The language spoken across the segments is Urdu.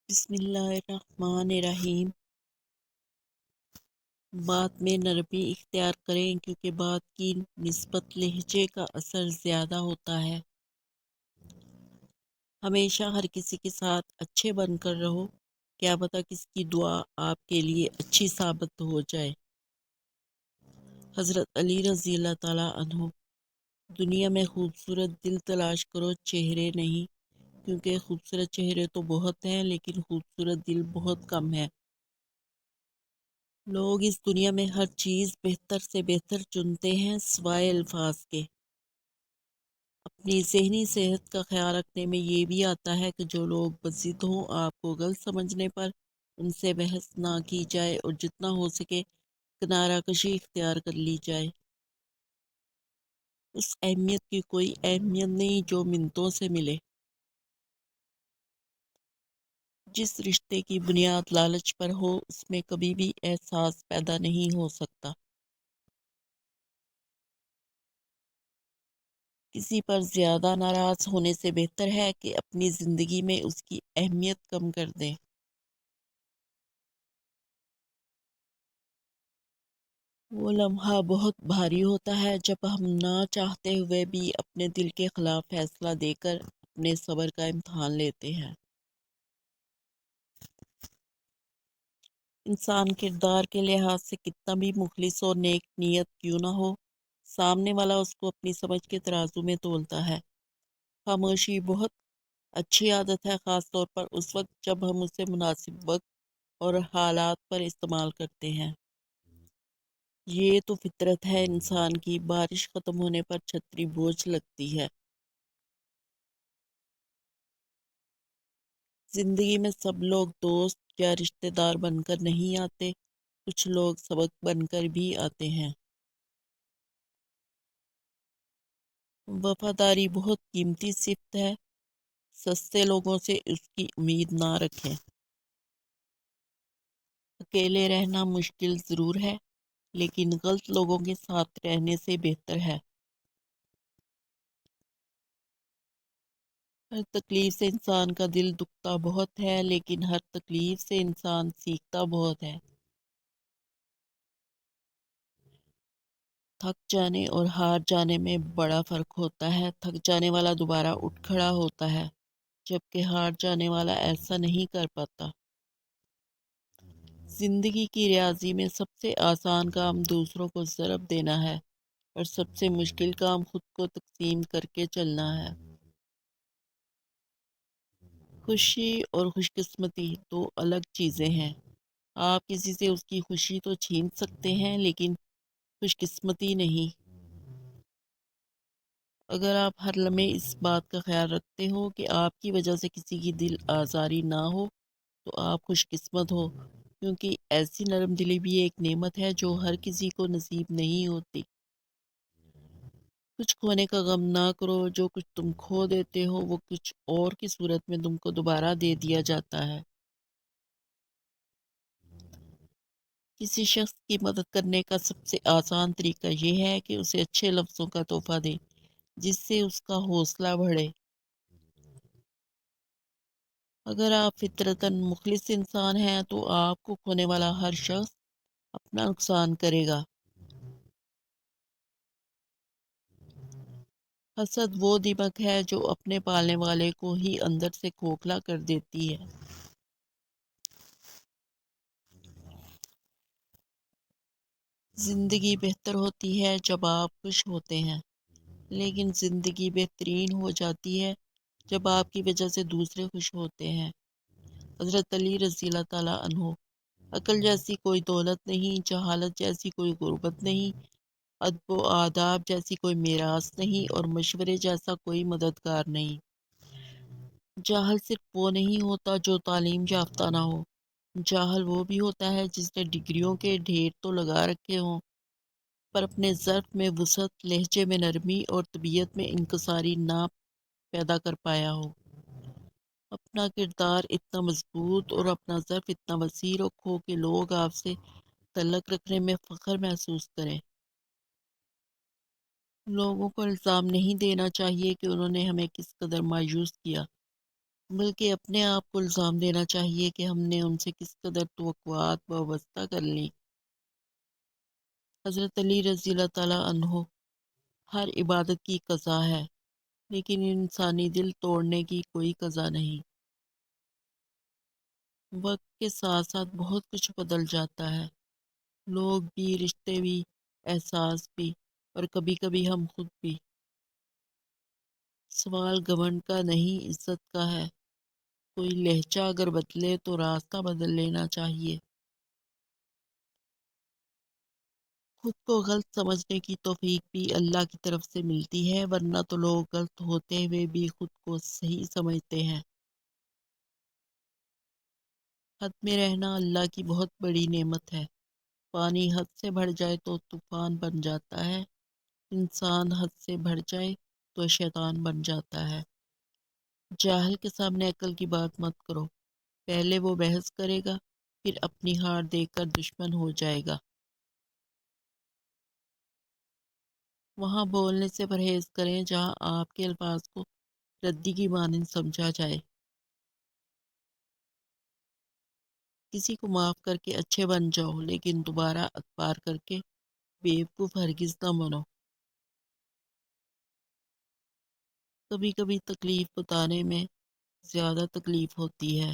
بسم اللہ الرحمن الرحیم۔ بات میں نرمی اختیار کریں کیونکہ بات کی نسبت لہجے کا اثر زیادہ ہوتا ہے۔ ہمیشہ ہر کسی کے ساتھ اچھے بن کر رہو، کیا پتہ کس کی دعا آپ کے لیے اچھی ثابت ہو جائے۔ حضرت علی رضی اللہ تعالیٰ عنہ۔ دنیا میں خوبصورت دل تلاش کرو، چہرے نہیں، کیونکہ خوبصورت چہرے تو بہت ہیں لیکن خوبصورت دل بہت کم ہے۔ لوگ اس دنیا میں ہر چیز بہتر سے بہتر چنتے ہیں سوائے الفاظ کے۔ اپنی ذہنی صحت کا خیال رکھنے میں یہ بھی آتا ہے کہ جو لوگ بضد ہوں، آپ کو غلط سمجھنے پر ان سے بحث نہ کی جائے اور جتنا ہو سکے کنارہ کشی اختیار کر لی جائے۔ اس اہمیت کی کوئی اہمیت نہیں جو منتوں سے ملے۔ جس رشتے کی بنیاد لالچ پر ہو اس میں کبھی بھی احساس پیدا نہیں ہو سکتا۔ کسی پر زیادہ ناراض ہونے سے بہتر ہے کہ اپنی زندگی میں اس کی اہمیت کم کر دیں۔ وہ لمحہ بہت بھاری ہوتا ہے جب ہم نہ چاہتے ہوئے بھی اپنے دل کے خلاف فیصلہ دے کر اپنے صبر کا امتحان لیتے ہیں۔ انسان کردار کے لحاظ سے کتنا بھی مخلص اور نیک نیت کیوں نہ ہو، سامنے والا اس کو اپنی سمجھ کے ترازو میں تولتا ہے۔ خاموشی بہت اچھی عادت ہے، خاص طور پر اس وقت جب ہم اسے مناسب وقت اور حالات پر استعمال کرتے ہیں۔ یہ تو فطرت ہے انسان کی، بارش ختم ہونے پر چھتری بوجھ لگتی ہے۔ زندگی میں سب لوگ دوست یا رشتہ دار بن کر نہیں آتے، کچھ لوگ سبق بن کر بھی آتے ہیں۔ وفاداری بہت قیمتی صفت ہے، سستے لوگوں سے اس کی امید نہ رکھیں۔ اکیلے رہنا مشکل ضرور ہے، لیکن غلط لوگوں کے ساتھ رہنے سے بہتر ہے۔ ہر تکلیف سے انسان کا دل دکھتا بہت ہے، لیکن ہر تکلیف سے انسان سیکھتا بہت ہے۔ تھک جانے اور ہار جانے میں بڑا فرق ہوتا ہے۔ تھک جانے والا دوبارہ اٹھ کھڑا ہوتا ہے، جبکہ ہار جانے والا ایسا نہیں کر پاتا۔ زندگی کی ریاضی میں سب سے آسان کام دوسروں کو ضرب دینا ہے اور سب سے مشکل کام خود کو تقسیم کر کے چلنا ہے۔ خوشی اور خوش قسمتی دو الگ چیزیں ہیں۔ آپ کسی سے اس کی خوشی تو چھین سکتے ہیں لیکن خوش قسمتی نہیں۔ اگر آپ ہر لمحے اس بات کا خیال رکھتے ہو کہ آپ کی وجہ سے کسی کی دل آزاری نہ ہو تو آپ خوش قسمت ہو، کیونکہ ایسی نرم دلی بھی ایک نعمت ہے جو ہر کسی کو نصیب نہیں ہوتی۔ کچھ کھونے کا غم نہ کرو، جو کچھ تم کھو دیتے ہو وہ کچھ اور کی صورت میں تم کو دوبارہ دے دیا جاتا ہے۔ کسی شخص کی مدد کرنے کا سب سے آسان طریقہ یہ ہے کہ اسے اچھے لفظوں کا تحفہ دے جس سے اس کا حوصلہ بڑھے۔ اگر آپ فطرتاً مخلص انسان ہیں تو آپ کو کھونے والا ہر شخص اپنا نقصان کرے گا۔ حسد وہ دمک ہے جو اپنے پالنے والے کو ہی اندر سے کھوکھلا کر دیتی ہے۔ زندگی بہتر ہوتی ہے جب آپ خوش ہوتے ہیں، لیکن زندگی بہترین ہو جاتی ہے جب آپ کی وجہ سے دوسرے خوش ہوتے ہیں۔ حضرت علی رضی اللہ تعالیٰ عنہ۔ عقل جیسی کوئی دولت نہیں، جہالت جیسی کوئی غربت نہیں، ادب و آداب جیسی کوئی میراث نہیں، اور مشورے جیسا کوئی مددگار نہیں۔ جاہل صرف وہ نہیں ہوتا جو تعلیم یافتہ نہ ہو، جاہل وہ بھی ہوتا ہے جس نے ڈگریوں کے ڈھیر تو لگا رکھے ہوں پر اپنے ظرف میں وسعت، لہجے میں نرمی اور طبیعت میں انکساری نہ پیدا کر پایا ہو۔ اپنا کردار اتنا مضبوط اور اپنا ظرف اتنا وسیع رکھو کہ لوگ آپ سے تعلق رکھنے میں فخر محسوس کریں۔ لوگوں کو الزام نہیں دینا چاہیے کہ انہوں نے ہمیں کس قدر مایوس کیا۔ بلکہ اپنے آپ کو الزام دینا چاہیے کہ ہم نے ان سے کس قدر توقعات وابستہ کر لیں۔ حضرت علی رضی اللہ تعالیٰ عنہ، ہر عبادت کی قضا ہے، لیکن انسانی دل توڑنے کی کوئی قضا نہیں۔ وقت کے ساتھ ساتھ بہت کچھ بدل جاتا ہے، لوگ بھی، رشتے بھی، احساس بھی، اور کبھی کبھی ہم خود بھی۔ سوال گھمنڈ کا نہیں، عزت کا ہے۔ کوئی لہجہ اگر بدلے تو راستہ بدل لینا چاہیے۔ خود کو غلط سمجھنے کی توفیق بھی اللہ کی طرف سے ملتی ہے، ورنہ تو لوگ غلط ہوتے ہوئے بھی خود کو صحیح سمجھتے ہیں۔ حد میں رہنا اللہ کی بہت بڑی نعمت ہے۔ پانی حد سے بڑھ جائے تو طوفان بن جاتا ہے، انسان حد سے بڑھ جائے تو شیطان بن جاتا ہے۔ جاہل کے سامنے عقل کی بات مت کرو، پہلے وہ بحث کرے گا، پھر اپنی ہار دیکھ کر دشمن ہو جائے گا۔ وہاں بولنے سے پرہیز کریں جہاں آپ کے الفاظ کو ردی کی مانند سمجھا جائے۔ کسی کو معاف کر کے اچھے بن جاؤ، لیکن دوبارہ اکبار کر کے بیوقوف ہرگز نہ بنو۔ کبھی کبھی تکلیف بتانے میں زیادہ تکلیف ہوتی ہے۔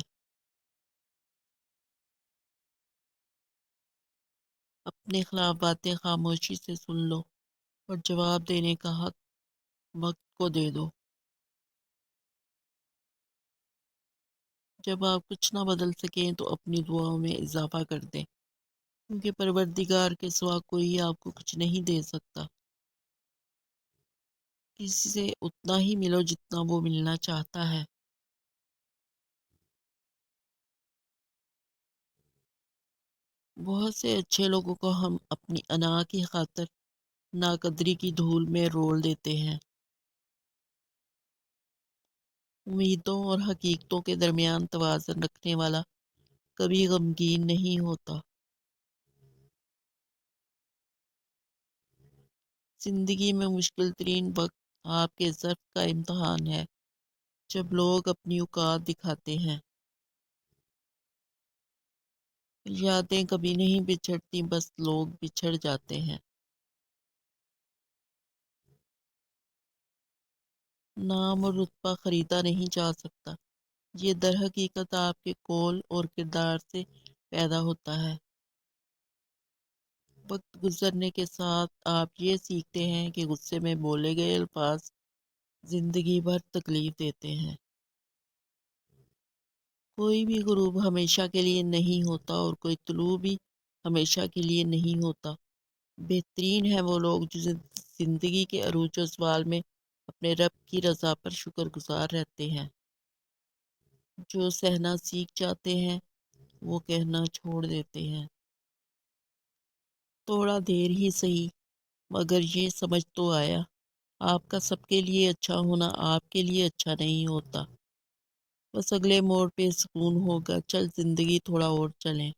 اپنے خلاف باتیں خاموشی سے سن لو، اور جواب دینے کا حق وقت کو دے دو۔ جب آپ کچھ نہ بدل سکیں تو اپنی دعاؤں میں اضافہ کر دیں، کیونکہ پروردگار کے سوا کوئی آپ کو کچھ نہیں دے سکتا۔ کسی سے اتنا ہی ملو جتنا وہ ملنا چاہتا ہے۔ بہت سے اچھے لوگوں کو ہم اپنی انا کی خاطر ناقدری کی دھول میں رول دیتے ہیں۔ امیدوں اور حقیقتوں کے درمیان توازن رکھنے والا کبھی غمگین نہیں ہوتا۔ زندگی میں مشکل ترین وقت آپ کے ضرف کا امتحان ہے، جب لوگ اپنی اوقات دکھاتے ہیں۔ یادیں کبھی نہیں بچھڑتی، بس لوگ بچھڑ جاتے ہیں۔ نام اور رتبہ خریدا نہیں جا سکتا، یہ در حقیقت آپ کے قول اور کردار سے پیدا ہوتا ہے۔ وقت گزرنے کے ساتھ آپ یہ سیکھتے ہیں کہ غصے میں بولے گئے الفاظ زندگی بھر تکلیف دیتے ہیں۔ کوئی بھی غروب ہمیشہ کے لیے نہیں ہوتا، اور کوئی طلوع بھی ہمیشہ کے لیے نہیں ہوتا۔ بہترین ہے وہ لوگ جو زندگی کے عروج و زوال میں اپنے رب کی رضا پر شکر گزار رہتے ہیں۔ جو سہنا سیکھ جاتے ہیں وہ کہنا چھوڑ دیتے ہیں۔ تھوڑا دیر ہی سہی، مگر یہ سمجھ تو آیا، آپ کا سب کے لیے اچھا ہونا آپ کے لیے اچھا نہیں ہوتا۔ بس اگلے موڑ پہ سکون ہوگا، چل زندگی تھوڑا اور چلیں۔